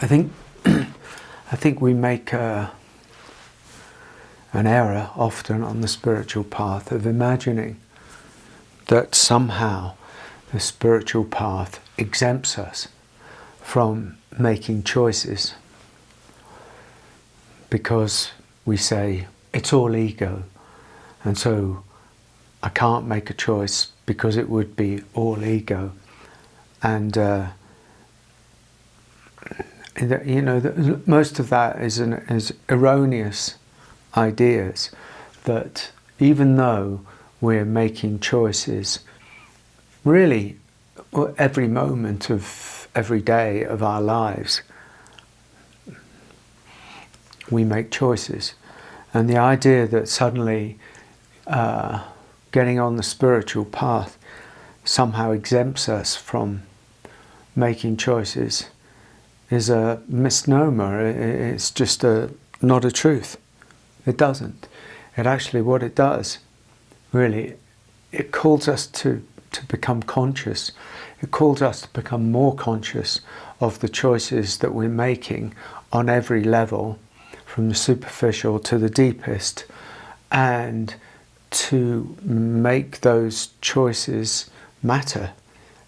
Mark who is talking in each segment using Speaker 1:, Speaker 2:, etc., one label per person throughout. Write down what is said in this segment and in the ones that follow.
Speaker 1: I think I think we make an error often on the spiritual path of imagining that somehow the spiritual path exempts us from making choices, because we say it's all ego, and so I can't make a choice because it would be all ego. And you know, most of that is erroneous ideas, that even though we're making choices really every moment of every day of our lives, we make choices. And the idea that suddenly getting on the spiritual path somehow exempts us from making choices is a misnomer. It's just not a truth. It doesn't. It actually, what it does, really, it calls us to become conscious. It calls us to become more conscious of the choices that we're making on every level, from the superficial to the deepest, and to make those choices matter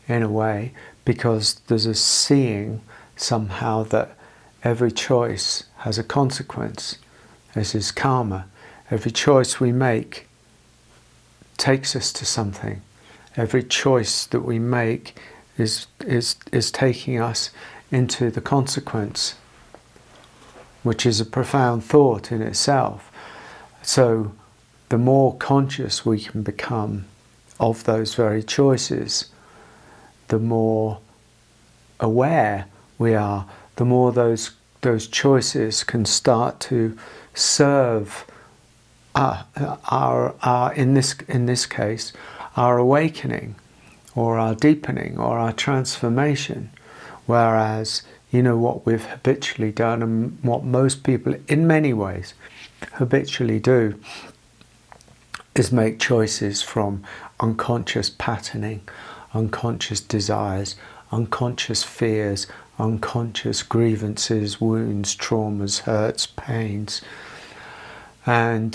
Speaker 1: in a way, because there's a seeing somehow that every choice has a consequence. This is karma. Every choice we make takes us to something. Every choice that we make is taking us into the consequence, which is a profound thought in itself. So the more conscious we can become of those very choices, the more aware we are, the more those choices can start to serve our in this case, our awakening, or our deepening, or our transformation. Whereas, you know, what we've habitually done, and what most people in many ways habitually do, is make choices from unconscious patterning, unconscious desires, unconscious fears, unconscious grievances, wounds, traumas, hurts, pains, and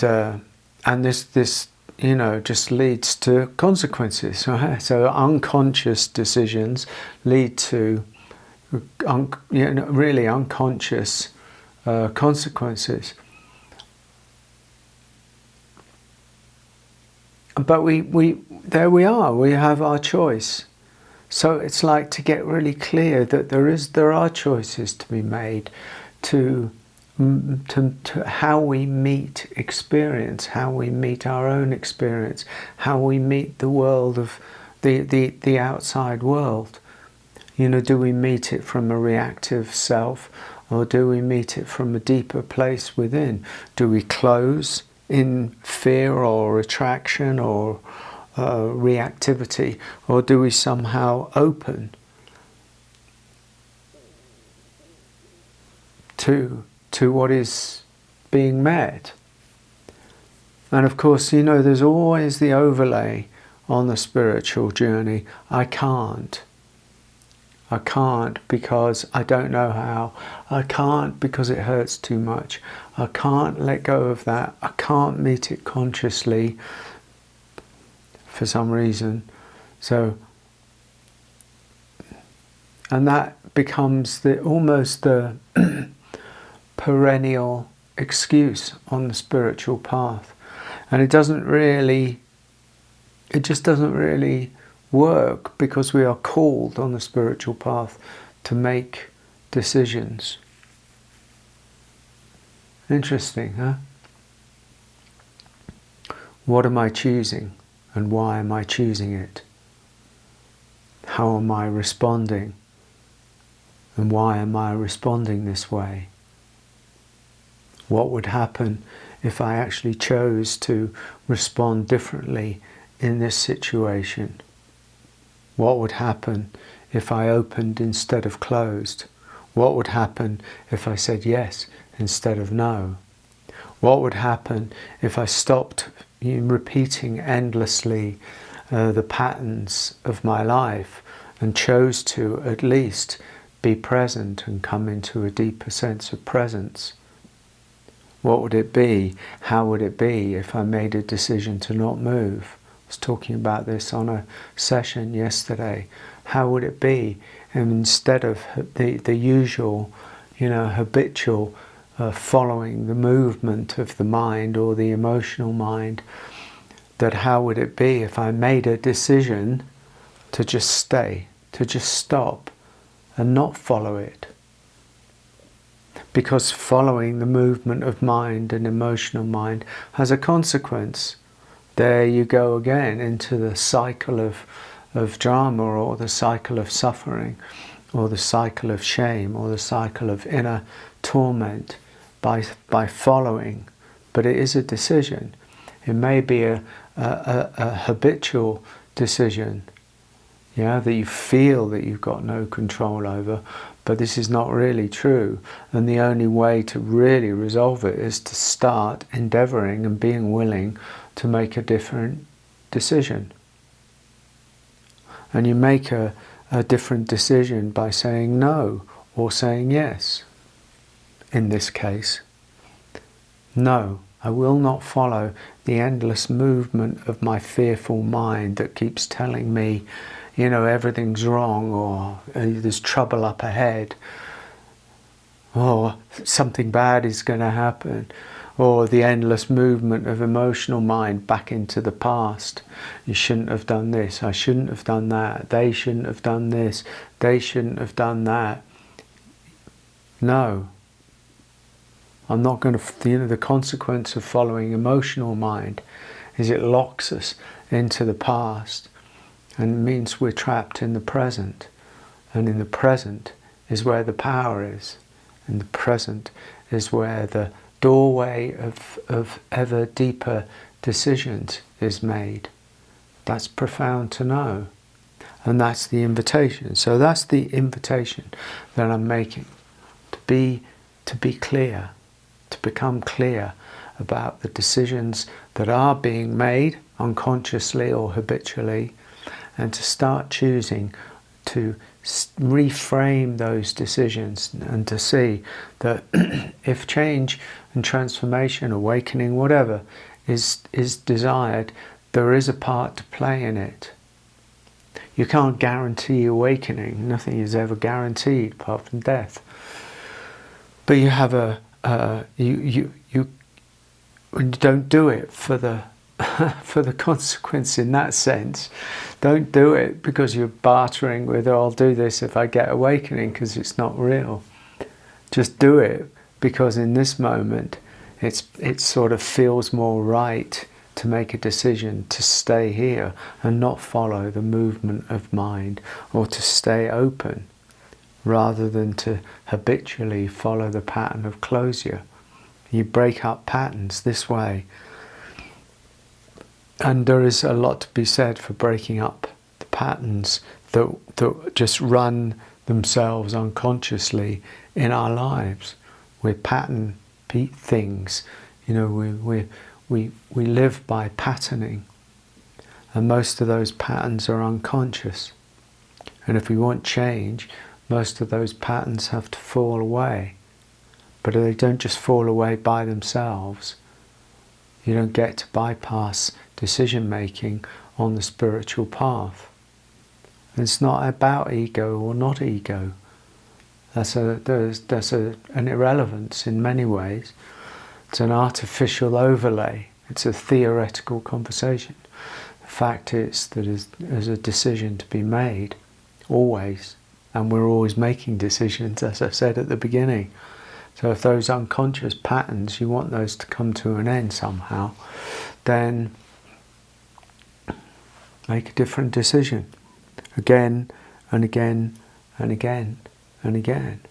Speaker 1: this you know just leads to consequences. Right? So unconscious decisions lead to really unconscious consequences. But there we are. We have our choice. So it's like to get really clear that there are choices to be made to how we meet experience, how we meet our own experience, how we meet the world of the outside world. You know, do we meet it from a reactive self, or do we meet it from a deeper place within? Do we close in fear or attraction or reactivity, or do we somehow open to what is being met? And of course, you know, there's always the overlay on the spiritual journey. I can't because I don't know how. I can't because it hurts too much. I can't let go of that. I can't meet it consciously for some reason. So, and that becomes almost the perennial excuse on the spiritual path. And it just doesn't really work, because we are called on the spiritual path to make decisions. Interesting, huh? What am I choosing? And why am I choosing it? How am I responding? And why am I responding this way? What would happen if I actually chose to respond differently in this situation? What would happen if I opened instead of closed? What would happen if I said yes instead of no? What would happen if I stopped repeating endlessly the patterns of my life and chose to at least be present and come into a deeper sense of presence. What would it be? How would it be if I made a decision to not move? I was talking about this on a session yesterday. How would it be? And instead of the usual, habitual following the movement of the mind or the emotional mind, that how would it be if I made a decision to just stay, to just stop and not follow it? Because following the movement of mind and emotional mind has a consequence. There you go again into the cycle of drama, or the cycle of suffering, or the cycle of shame, or the cycle of inner torment by following. But it is a decision. It may be a habitual decision, that you feel that you've got no control over, but this is not really true. And the only way to really resolve it is to start endeavouring and being willing to make a different decision. And you make a different decision by saying no or saying yes. In this case, no, I will not follow the endless movement of my fearful mind that keeps telling me, everything's wrong, or there's trouble up ahead, or something bad is going to happen, or the endless movement of emotional mind back into the past. You shouldn't have done this, I shouldn't have done that, they shouldn't have done this, they shouldn't have done that. No. I'm not going to, the consequence of following emotional mind is it locks us into the past, and it means we're trapped in the present. And in the present is where the power is. In the present is where the doorway of ever deeper decisions is made. That's profound to know. And that's the invitation. So that's the invitation that I'm making. To be clear. To become clear about the decisions that are being made unconsciously or habitually, and to start choosing to reframe those decisions, and to see that if change and transformation, awakening, whatever is desired, there is a part to play in it. You can't guarantee awakening. Nothing is ever guaranteed apart from death. But you have you don't do it for the for the consequence in that sense. Don't do it because you're bartering with, I'll do this if I get awakening, because it's not real. Just do it because in this moment it sort of feels more right to make a decision to stay here and not follow the movement of mind, or to stay open rather than to habitually follow the pattern of closure. You break up patterns this way. And there is a lot to be said for breaking up the patterns that just run themselves unconsciously in our lives. We're pattern things. We live by patterning. And most of those patterns are unconscious. And if we want change, most of those patterns have to fall away. But they don't just fall away by themselves. You don't get to bypass decision making on the spiritual path. And it's not about ego or not ego. That's an irrelevance in many ways. It's an artificial overlay. It's a theoretical conversation. The fact is that there's a decision to be made, always. And we're always making decisions, as I said at the beginning. So if those unconscious patterns, you want those to come to an end somehow, then make a different decision. Again and again and again and again.